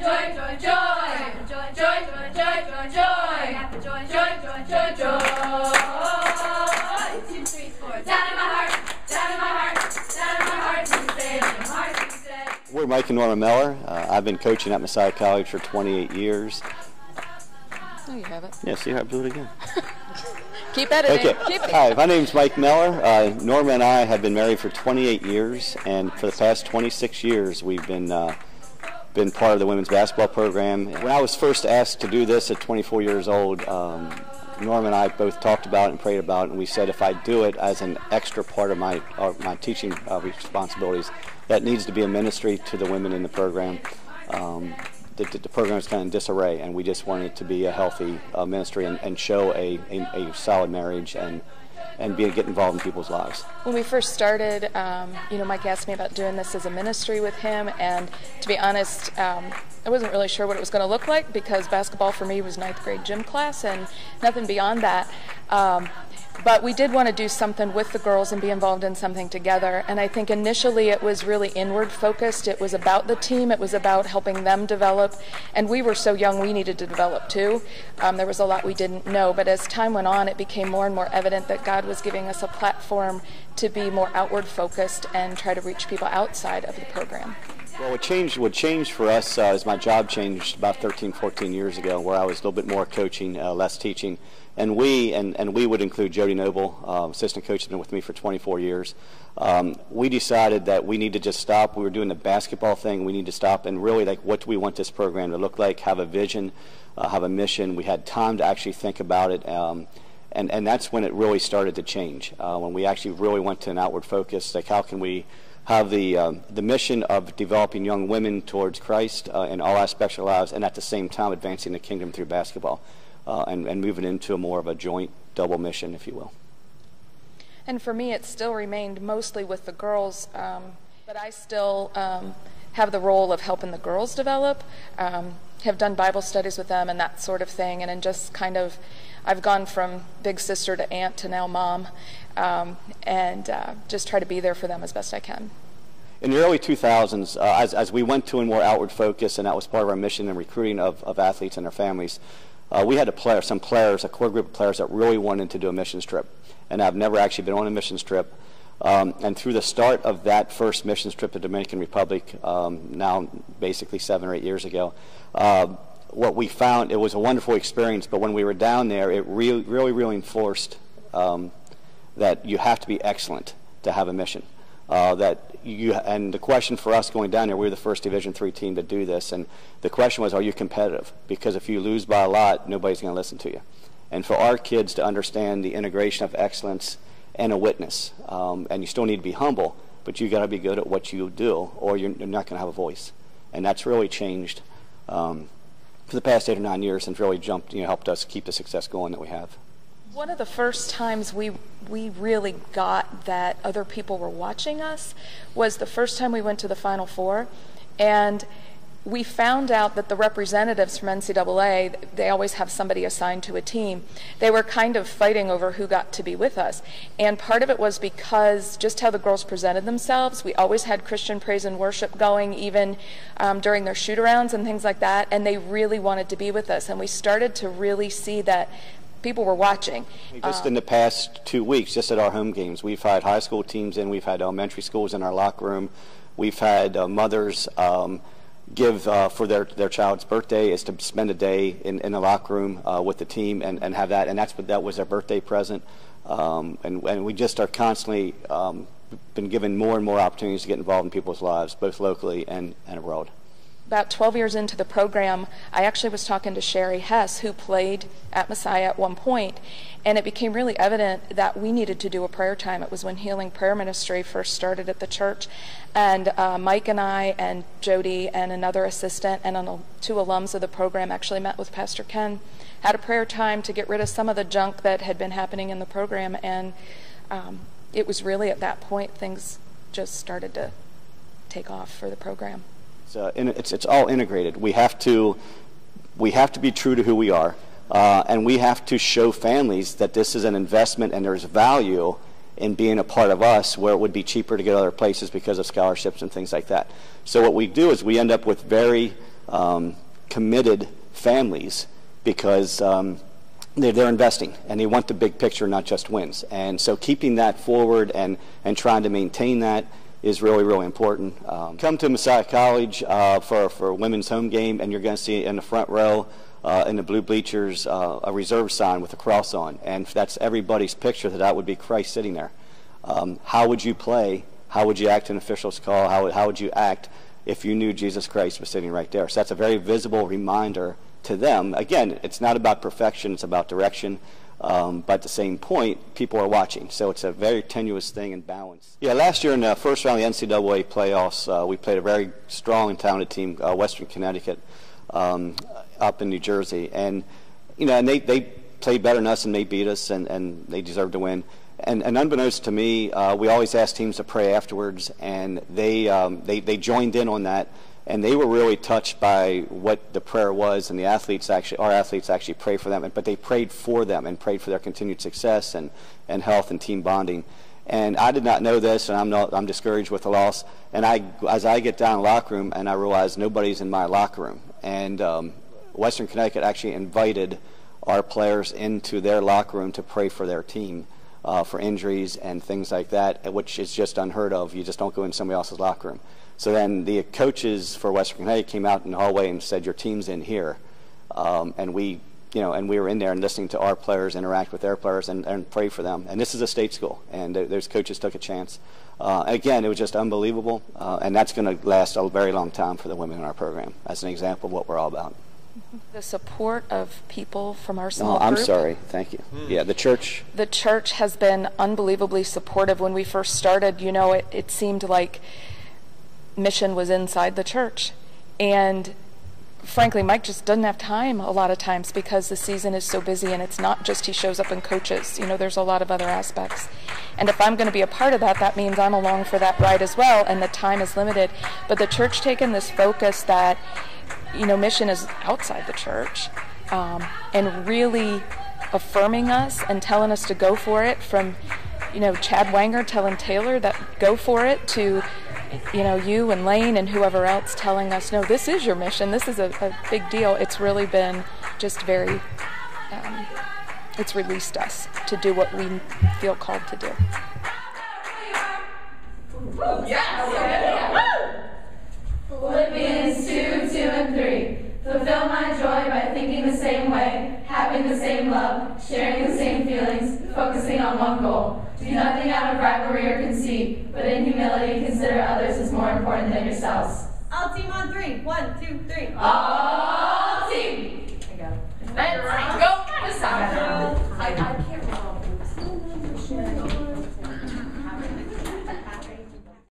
We're Mike and Norma Miller. I've been coaching at Messiah College for 28 years. No, you haven't. Yeah, see how I blew it again? Keep editing. Okay. Keep it. Hi, my name's Mike Miller. Norma and I have been married for 28 years, and for the past 26 years we've been part of the women's basketball program. When I was first asked to do this at 24 years old, Norma and I both talked about it and prayed about it, and we said if I do it as an extra part of my teaching responsibilities, that needs to be a ministry to the women in the program. The program is kind of in disarray, and we just wanted it to be a healthy ministry and show a solid marriage and get involved in people's lives. When we first started, Mike asked me about doing this as a ministry with him, and to be honest, I wasn't really sure what it was going to look like because basketball for me was 9th grade gym class and nothing beyond that. But we did want to do something with the girls and be involved in something together. And I think initially it was really inward focused. It was about the team. It was about helping them develop. And we were so young, we needed to develop too. There was a lot we didn't know. But as time went on, it became more and more evident that God was giving us a platform to be more outward focused and try to reach people outside of the program. Well, what changed for us is my job changed about 13, 14 years ago, where I was a little bit more coaching, less teaching. And we would include Jody Noble, assistant coach, has been with me for 24 years. We decided that we need to just stop. We were doing the basketball thing. We need to stop and really, like, what do we want this program to look like, have a vision, have a mission. We had time to actually think about it. And that's when it really started to change, when we actually really went to an outward focus, like how can we have the mission of developing young women towards Christ in all aspects of their lives, and at the same time advancing the kingdom through basketball, and moving into more of a joint double mission, if you will. And for me, it still remained mostly with the girls, but I still have the role of helping the girls develop, have done Bible studies with them and that sort of thing, and then just kind of, I've gone from big sister to aunt to now mom, and just try to be there for them as best I can. In the early 2000s, as we went to a more outward focus, and that was part of our mission in recruiting of athletes and their families, we had a core group of players that really wanted to do a missions trip, and I've never actually been on a missions trip. And through the start of that first missions trip to the Dominican Republic, now basically 7 or 8 years ago, what we found, it was a wonderful experience, but when we were down there, it really enforced that you have to be excellent to have a mission. And the question for us going down there, we were the first Division III team to do this, and the question was, are you competitive? Because if you lose by a lot, nobody's going to listen to you. And for our kids to understand the integration of excellence and a witness, and you still need to be humble, but you got to be good at what you do, or you're not going to have a voice. And that's really changed for the past 8 or 9 years, and really helped us keep the success going that we have. One of the first times we really got that other people were watching us was the first time we went to the Final Four, and we found out that the representatives from NCAA, they always have somebody assigned to a team. They were kind of fighting over who got to be with us, and part of it was because just how the girls presented themselves. We always had Christian praise and worship going, even during their shoot-arounds and things like that, and they really wanted to be with us, and we started to really see that people were watching. Just in the past 2 weeks, just at our home games, we've had high school teams in, we've had elementary schools in our locker room, we've had mothers give for their child's birthday is to spend a day in the locker room with the team and have that, and that was their birthday present. And we just are constantly been given more and more opportunities to get involved in people's lives, both locally and abroad. About 12 years into the program, I actually was talking to Sherry Hess, who played at Messiah at one point, and it became really evident that we needed to do a prayer time. It was when Healing Prayer Ministry first started at the church, and Mike and I and Jody and another assistant and 2 alums of the program actually met with Pastor Ken, had a prayer time to get rid of some of the junk that had been happening in the program, and it was really at that point things just started to take off for the program. It's all integrated. We have to be true to who we are, and we have to show families that this is an investment and there's value in being a part of us, where it would be cheaper to get other places because of scholarships and things like that. So what we do is we end up with very committed families because they're investing and they want the big picture, not just wins. And so keeping that forward and trying to maintain that is really, really important. Come to Messiah College for a women's home game, and you're going to see in the front row in the blue bleachers a reserve sign with a cross on. And if that's everybody's picture, that would be Christ sitting there. How would you play? How would you act in an official's call? How would you act if you knew Jesus Christ was sitting right there? So that's a very visible reminder to them. Again, it's not about perfection, it's about direction. But at the same point, people are watching. So it's a very tenuous thing in balance. Yeah, last year in the first round of the NCAA playoffs, we played a very strong and talented team, Western Connecticut, up in New Jersey. And, and they played better than us and they beat us and they deserved to win. And unbeknownst to me, we always asked teams to pray afterwards, and they joined in on that. And they were really touched by what the prayer was, and our athletes actually prayed for them, but they prayed for them and prayed for their continued success and health and team bonding. And I did not know this, and I'm discouraged with the loss. And as I get down in the locker room, and I realize nobody's in my locker room. And Western Connecticut actually invited our players into their locker room to pray for their team for injuries and things like that, which is just unheard of. You just don't go in somebody else's locker room. So then the coaches for Western Connecticut came out in the hallway and said, "Your team's in here," and we were in there and listening to our players interact with their players and pray for them. And this is a state school, and those coaches took a chance. Again, it was just unbelievable, and that's going to last a very long time for the women in our program. As an example of what we're all about. The support of people from our small group. I'm sorry. Thank you. Yeah, the church. The church has been unbelievably supportive. When we first started, it seemed like mission was inside the church, and frankly Mike just doesn't have time a lot of times because the season is so busy, and it's not just he shows up and coaches. There's a lot of other aspects, and if I'm going to be a part of that, that means I'm along for that ride as well, and the time is limited. But the church taken this focus that mission is outside the church, and really affirming us and telling us to go for it, from Chad Wanger telling Taylor that go for it, to you and Lane and whoever else telling us, no, this is your mission, this is a big deal. It's really been just very, it's released us to do what we feel called to do. Philippians 2:2-3. Fulfill my joy by thinking the same way, having the same love, sharing the same feelings, focusing on one goal. Do nothing out of rivalry or conceit, but in humility consider others as more important than yourselves. All team on 3. 1, 2, 3. All team! I got it. Let's go, Messiah! I can't.